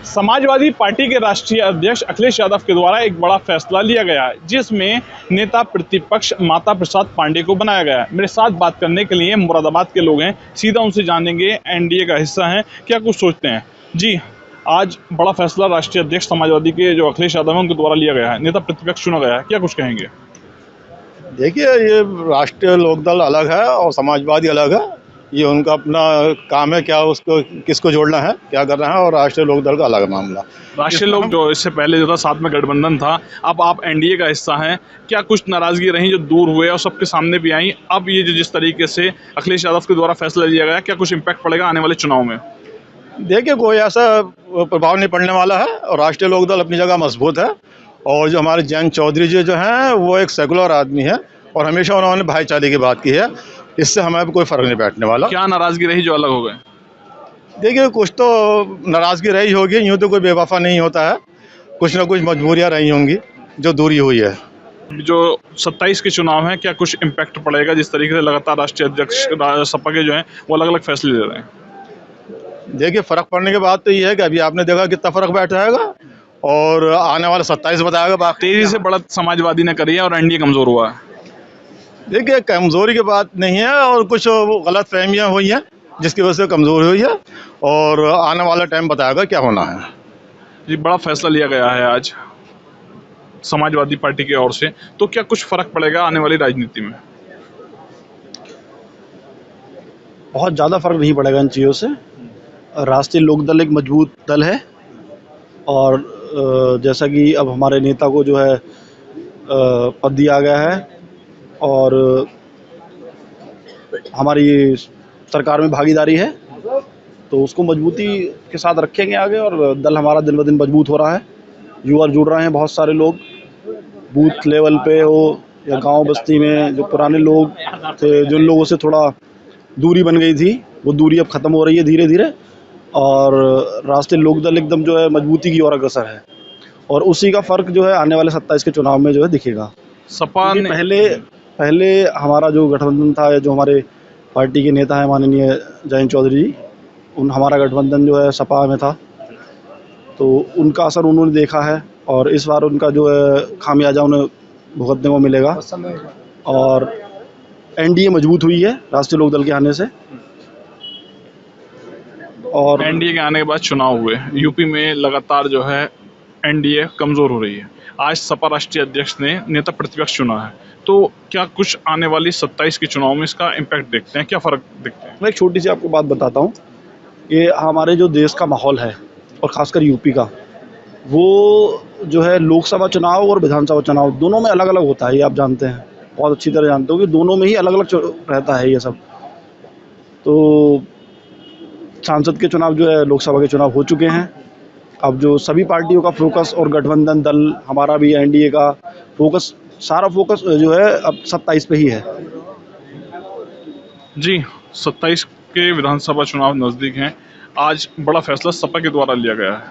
Samajwadi party के राष्ट्रीय अध्यक्ष अखिलेश यादव के द्वारा एक बड़ा फैसला लिया गया है, जिसमें नेता प्रतिपक्ष माता प्रसाद पांडे को बनाया गया है। मेरे साथ बात करने के लिए मुरादाबाद के लोग हैं, सीधा उनसे जानेंगे, एनडीए का हिस्सा हैं, क्या कुछ सोचते हैं। जी, आज बड़ा फैसला राष्ट्रीय अध्यक्ष समाजवादी के जो अखिलेश यादव हैं उनके द्वारा लिया गया है, नेता प्रतिपक्ष चुना गया है, क्या कुछ कहेंगे। देखिए, ये राष्ट्रीय लोकदल अलग है और समाजवादी अलग है। ये उनका अपना काम है, क्या उसको किसको जोड़ना है, क्या करना है, और राष्ट्रीय लोकदल का अलग मामला। राष्ट्रीय लोक जो इससे पहले जो था साथ में गठबंधन था, अब आप एनडीए का हिस्सा हैं, क्या कुछ नाराजगी रही जो दूर हुए और सबके सामने भी आई। अब ये जो जिस तरीके से अखिलेश यादव के द्वारा फैसला लिया गया, क्या कुछ इम्पैक्ट पड़ेगा आने वाले चुनाव में। देखिए, कोई ऐसा प्रभाव नहीं पड़ने वाला है और राष्ट्रीय लोकदल अपनी जगह मजबूत है। और जो हमारे जयंत चौधरी जी जो हैं वो एक सेकुलर आदमी है और हमेशा उन्होंने भाईचारे की बात की है। इससे हमें कोई फर्क नहीं बैठने वाला। क्या नाराजगी रही जो अलग हो गए। देखिए, कुछ तो नाराजगी रही होगी, यूँ तो कोई बेवफा नहीं होता है, कुछ ना कुछ मजबूरियाँ रही होंगी जो दूरी हुई है। जो 27 के चुनाव हैं, क्या कुछ इम्पैक्ट पड़ेगा जिस तरीके से लगातार राष्ट्रीय अध्यक्ष सपा के जो हैं वो अलग अलग फैसले ले रहे हैं। देखिए, फ़र्क पड़ने के बाद तो ये है कि अभी आपने देखा कितना फ़र्क बैठ जाएगा और आने वाला 27 बताएगा। बाकी तेजी से बढ़त समाजवादी ने करी है और एनडीए कमजोर हुआ है। देखिए, कमज़ोरी की बात नहीं है और कुछ गलत फहमियाँ हुई हैं जिसकी वजह से कमज़ोरी हुई है और आने वाला टाइम बताएगा क्या होना है। जी, बड़ा फैसला लिया गया है आज समाजवादी पार्टी की ओर से, तो क्या कुछ फर्क पड़ेगा आने वाली राजनीति में। बहुत ज़्यादा फर्क नहीं पड़ेगा इन चीज़ों से। राष्ट्रीय लोकदल एक मजबूत दल है और जैसा कि अब हमारे नेता को जो है पद दिया गया है और हमारी सरकार में भागीदारी है, तो उसको मजबूती के साथ रखेंगे आगे। और दल हमारा दिन ब दिन मजबूत हो रहा है, युवा जुड़ रहे हैं, बहुत सारे लोग बूथ लेवल पे हो या गांव बस्ती में जो पुराने लोग थे, जिन लोगों से थोड़ा दूरी बन गई थी, वो दूरी अब ख़त्म हो रही है धीरे धीरे। और राष्ट्रीय लोकदल एकदम जो है मजबूती की ओर अग्रसर है और उसी का फ़र्क जो है आने वाले 27 के चुनाव में जो है दिखेगा। सपा ने पहले हमारा जो गठबंधन था, जो हमारे पार्टी के नेता हैं माननीय जयंत चौधरी जी, हमारा गठबंधन जो है सपा में था, तो उनका असर उन्होंने देखा है और इस बार उनका जो है खामियाजा उन्हें भुगतने को मिलेगा। और एनडीए मजबूत हुई है राष्ट्रीय लोकदल के आने से। और एनडीए के आने के बाद चुनाव हुए, यूपी में लगातार जो है एनडीए कमजोर हो रही है। आज सपा राष्ट्रीय अध्यक्ष ने नेता प्रतिपक्ष चुना है, तो क्या कुछ आने वाली 27 के चुनाव में इसका इम्पैक्ट देखते हैं, क्या फ़र्क देखते हैं। मैं एक छोटी सी आपको बात बताता हूँ। ये हमारे जो देश का माहौल है और ख़ासकर यूपी का, वो जो है लोकसभा चुनाव और विधानसभा चुनाव दोनों में अलग अलग होता है। ये आप जानते हैं, बहुत अच्छी तरह जानते हो कि दोनों में ही अलग अलग रहता है ये सब। तो सांसद के चुनाव जो है लोकसभा के चुनाव हो चुके हैं। अब जो सभी पार्टियों का फोकस और गठबंधन दल हमारा भी एनडीए का फोकस, सारा फोकस जो है अब 27 पे ही है। जी, 27 के विधानसभा चुनाव नज़दीक हैं। आज बड़ा फैसला सपा के द्वारा लिया गया है,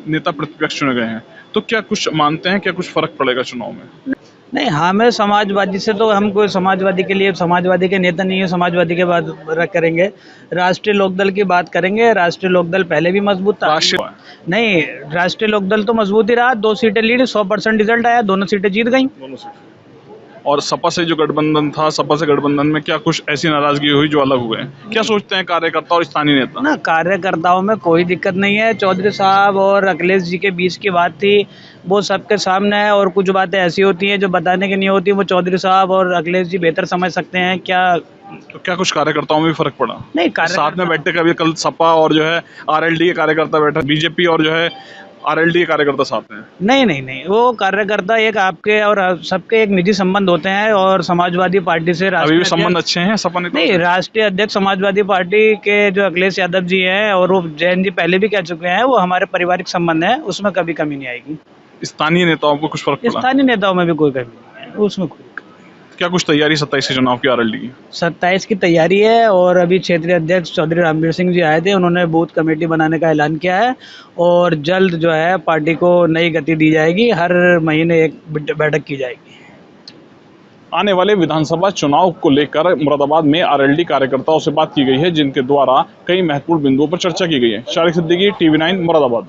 नेता प्रतिपक्ष चुने गए हैं, तो क्या कुछ मानते हैं, क्या कुछ फ़र्क पड़ेगा चुनाव में। नहीं, हमें समाजवादी से तो हम कोई समाजवादी के लिए समाजवादी के नेता नहीं है, समाजवादी के बात करेंगे। राष्ट्रीय लोकदल की बात करेंगे। राष्ट्रीय लोकदल पहले भी मजबूत था। नहीं, राष्ट्रीय लोकदल तो मजबूत ही रहा, 2 सीटें लीड, 100% रिजल्ट आया, दोनों सीटें जीत गई। और सपा से जो गठबंधन था, सपा से गठबंधन में क्या कुछ ऐसी नाराजगी हुई जो अलग हुए, क्या सोचते हैं कार्यकर्ता और स्थानीय नेता। ना, कार्यकर्ताओं में कोई दिक्कत नहीं है। चौधरी साहब और अखिलेश जी के बीच की बात थी, वो सबके सामने है। और कुछ बातें ऐसी होती हैं जो बताने की नहीं होती, वो चौधरी साहब और अखिलेश जी बेहतर समझ सकते हैं। तो क्या कुछ कार्यकर्ताओं में भी फर्क पड़ा। नहीं, साथ में बैठे कभी कल सपा और जो है आरएलडी के कार्यकर्ता बैठा, बीजेपी और जो है आरएलडी के कार्यकर्ता साथ में। नहीं, वो कार्यकर्ता एक आपके और सबके एक निजी संबंध होते हैं और समाजवादी पार्टी से अभी भी संबंध अच्छे हैं सपा नेता। नहीं, राष्ट्रीय अध्यक्ष समाजवादी पार्टी के जो अखिलेश यादव जी हैं और वो जयंत जी पहले भी कह चुके हैं, वो हमारे पारिवारिक संबंध है, उसमें कभी कमी नहीं आएगी। स्थानीय नेताओं को कुछ फर्क पड़ा। स्थानीय नेताओं में भी कोई कमी नहीं है, उसमें कोई। क्या कुछ तैयारी 27 के चुनाव की आरएलडी की। 27 की तैयारी है और अभी क्षेत्रीय अध्यक्ष चौधरी रामवीर सिंह जी आए थे, उन्होंने बूथ कमेटी बनाने का ऐलान किया है और जल्द जो है पार्टी को नई गति दी जाएगी। हर महीने एक बैठक की जाएगी। आने वाले विधानसभा चुनाव को लेकर मुरादाबाद में आरएलडी कार्यकर्ताओं से बात की गई है, जिनके द्वारा कई महत्वपूर्ण बिंदुओं पर चर्चा की गई है। शारिक सिद्दीकी, TV9 मुरादाबाद।